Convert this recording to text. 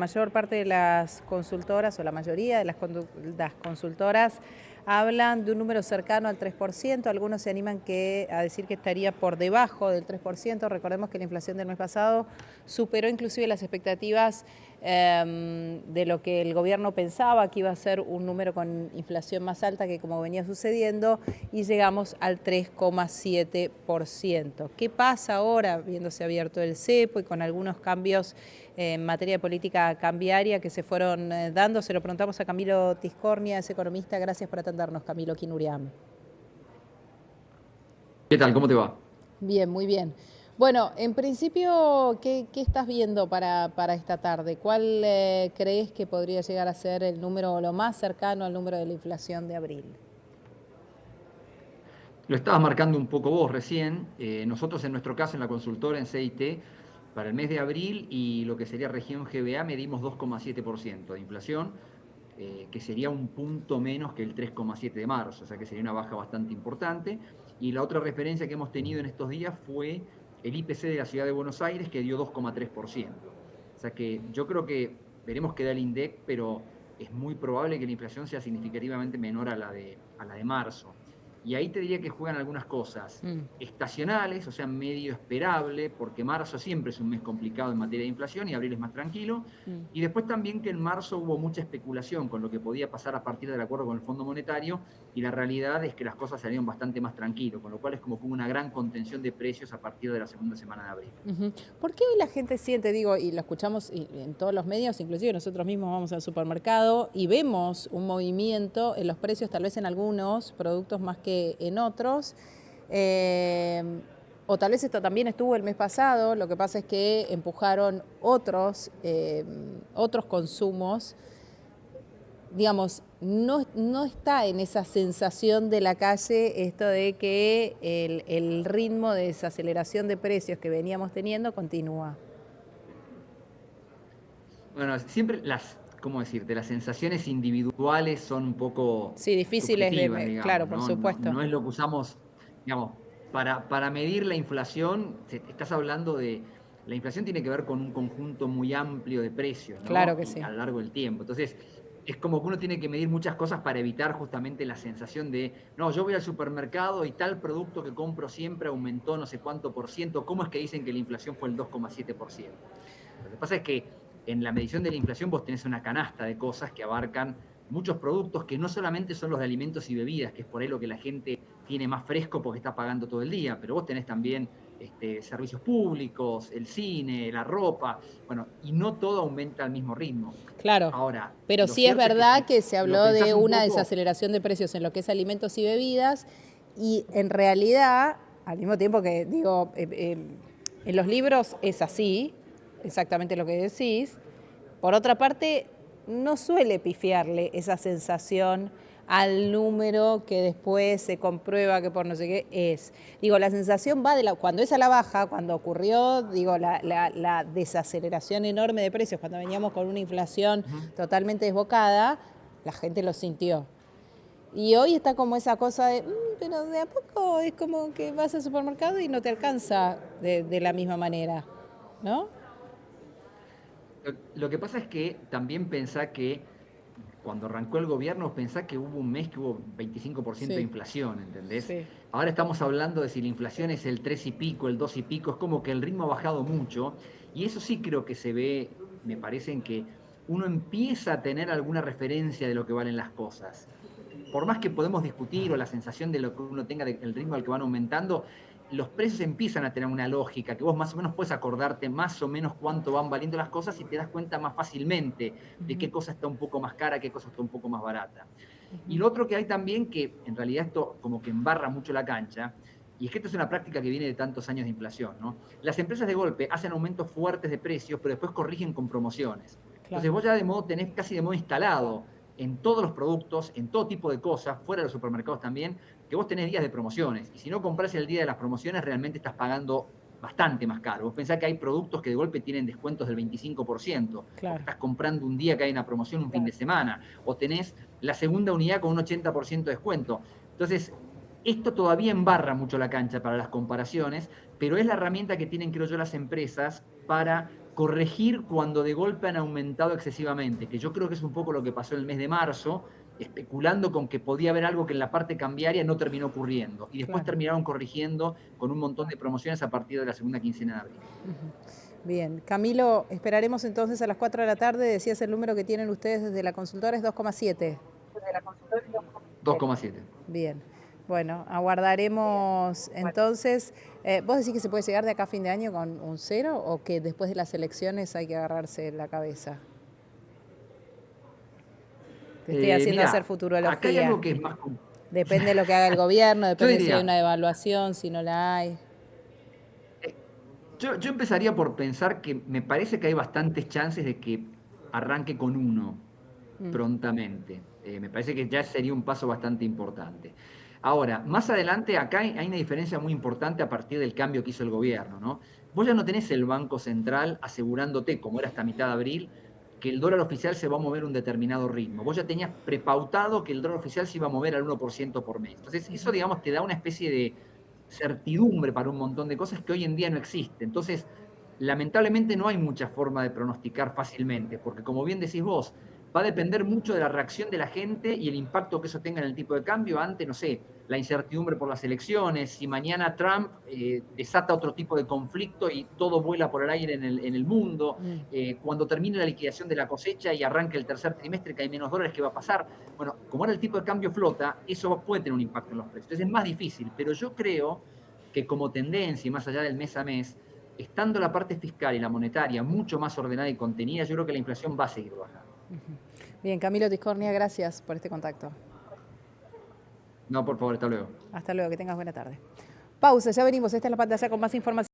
mayor parte de las consultoras, o la mayoría de las consultoras, hablan de un número cercano al 3%, algunos se animan a decir que estaría por debajo del 3%, recordemos que la inflación del mes pasado superó inclusive las expectativas de lo que el gobierno pensaba que iba a ser un número con inflación más alta que como venía sucediendo, y llegamos al 3,7%. ¿Qué pasa ahora, viéndose abierto el cepo y con algunos cambios en materia de política cambiaria que se fueron dando? Se lo preguntamos a Camilo Tiscornia, es economista. Gracias por atendernos, Camilo Quinuriame. ¿Qué tal? ¿Cómo te va? Bien, muy bien. Bueno, en principio, ¿qué estás viendo para esta tarde? ¿Cuál crees que podría llegar a ser el número lo más cercano al número de la inflación de abril? Lo estabas marcando un poco vos recién. Nosotros en nuestro caso, en la consultora, en CIT, para el mes de abril y lo que sería región GBA, medimos 2,7% de inflación, que sería un punto menos que el 3,7 de marzo, o sea que sería una baja bastante importante. Y la otra referencia que hemos tenido en estos días fue el IPC de la ciudad de Buenos Aires, que dio 2,3%. O sea que yo creo que veremos qué da el INDEC, pero es muy probable que la inflación sea significativamente menor a la de marzo. Y ahí te diría que juegan algunas cosas Mm. estacionales, o sea, medio esperable, porque marzo siempre es un mes complicado en materia de inflación y abril es más tranquilo. Mm. Y después también que en marzo hubo mucha especulación con lo que podía pasar a partir del acuerdo con el Fondo Monetario, y la realidad es que las cosas salieron bastante más tranquilo, con lo cual es como que hubo una gran contención de precios a partir de la segunda semana de abril. Ujú. ¿Por qué hoy la gente siente, digo, y lo escuchamos en todos los medios, inclusive nosotros mismos vamos al supermercado y vemos un movimiento en los precios, tal vez en algunos productos más que en otros? eh, o tal vez esto también estuvo el mes pasado, lo que pasa es que empujaron otros consumos. Digamos, no está en esa sensación de la calle esto de que el ritmo de desaceleración de precios que veníamos teniendo continúa. Bueno, siempre ¿cómo decirte? Las sensaciones individuales son un poco Sí, difíciles subjetivas, claro, digamos, por ¿no? No, supuesto. no es lo que usamos, digamos, para medir la inflación, estás hablando de, la inflación tiene que ver con un conjunto muy amplio de precios, Claro ¿no? que Y sí. a lo largo del tiempo. Entonces, es como que uno tiene que medir muchas cosas para evitar justamente la sensación de, no, yo voy al supermercado y tal producto que compro siempre aumentó no sé cuánto por ciento. ¿Cómo es que dicen que la inflación fue el 2,7%? Lo que pasa es que en la medición de la inflación vos tenés una canasta de cosas que abarcan muchos productos que no solamente son los de alimentos y bebidas, que es por ahí lo que la gente tiene más fresco porque está pagando todo el día, pero vos tenés también servicios públicos, el cine, la ropa, bueno, y no todo aumenta al mismo ritmo. Claro, Ahora, pero lo sí es cierto es que verdad si que se lo habló pensás de un una poco, desaceleración de precios en lo que es alimentos y bebidas, y en realidad, al mismo tiempo que digo, en los libros es así, exactamente lo que decís. Por otra parte, no suele pifiarle esa sensación al número que después se comprueba que por no sé qué es. Digo, la sensación va cuando es a la baja, cuando ocurrió, digo, la desaceleración enorme de precios, cuando veníamos con una inflación totalmente desbocada, la gente lo sintió. Y hoy está como esa cosa de, pero de a poco es como que vas al supermercado y no te alcanza de la misma manera, ¿no? lo que pasa es que también pensá que cuando arrancó el gobierno, pensá que hubo un mes que hubo 25% de Sí, inflación, ¿entendés? sí. Ahora estamos hablando de si la inflación es el 3 y pico, el 2 y pico, es como que el ritmo ha bajado mucho, y eso sí creo que se ve, me parece, en que uno empieza a tener alguna referencia de lo que valen las cosas. Por más que podemos discutir o la sensación de lo que uno tenga del ritmo al que van aumentando, los precios empiezan a tener una lógica, que vos más o menos puedes acordarte más o menos cuánto van valiendo las cosas y te das cuenta más fácilmente de qué cosa está un poco más cara, qué cosa está un poco más barata. Y lo otro que hay también, que en realidad esto como que embarra mucho la cancha, y es que esto es una práctica que viene de tantos años de inflación, ¿no? Las empresas de golpe hacen aumentos fuertes de precios, pero después corrigen con promociones. Claro. Entonces vos ya de modo tenés casi de modo instalado en todos los productos, en todo tipo de cosas, fuera de los supermercados también, que vos tenés días de promociones. Y si no compras el día de las promociones, realmente estás pagando bastante más caro. Vos pensás que hay productos que de golpe tienen descuentos del 25%, porque Claro. estás comprando un día que hay una promoción un fin de semana, o tenés la segunda unidad con un 80% de descuento. Entonces, esto todavía embarra mucho la cancha para las comparaciones, pero es la herramienta que tienen, creo yo, las empresas para corregir cuando de golpe han aumentado excesivamente, que yo creo que es un poco lo que pasó en el mes de marzo, especulando con que podía haber algo que en la parte cambiaria no terminó ocurriendo. Y después Claro. terminaron corrigiendo con un montón de promociones a partir de la segunda quincena de abril. Bien, Camilo, esperaremos entonces a las 4 de la tarde. Decías el número que tienen ustedes desde la consultora es 2,7. 2,7. Bien, bueno, aguardaremos entonces. ¿Vos decís que se puede llegar de acá a fin de año con un 0 o que después de las elecciones hay que agarrarse la cabeza? Te estoy haciendo hacer Mira, acá hay futurología. algo que es más... Depende de lo que haga el gobierno, Yo depende si hay diría, una devaluación, si no la hay. yo empezaría por pensar que me parece que hay bastantes chances de que arranque con 1 prontamente. Me parece que ya sería un paso bastante importante. Ahora, más adelante, acá hay una diferencia muy importante a partir del cambio que hizo el gobierno, ¿no? Vos ya no tenés el Banco Central asegurándote, como era hasta mitad de abril, que el dólar oficial se va a mover a un determinado ritmo. Vos ya tenías prepautado que el dólar oficial se iba a mover al 1% por mes. Entonces, eso, digamos, te da una especie de certidumbre para un montón de cosas que hoy en día no existe. Entonces, lamentablemente no hay mucha forma de pronosticar fácilmente, porque como bien decís vos, va a depender mucho de la reacción de la gente y el impacto que eso tenga en el tipo de cambio ante, no sé, la incertidumbre por las elecciones, si mañana Trump desata otro tipo de conflicto y todo vuela por el aire en el mundo, cuando termine la liquidación de la cosecha y arranque el tercer trimestre que hay menos dólares, ¿qué va a pasar? Bueno, como ahora el tipo de cambio flota, eso puede tener un impacto en los precios. Entonces es más difícil, pero yo creo que como tendencia y más allá del mes a mes, estando la parte fiscal y la monetaria mucho más ordenada y contenida, yo creo que la inflación va a seguir bajando. Bien, Camilo Tiscornia, gracias por este contacto. No, por favor, hasta luego. Hasta luego, que tengas buena tarde. Pausa, ya venimos. Esta es la pantalla con más información.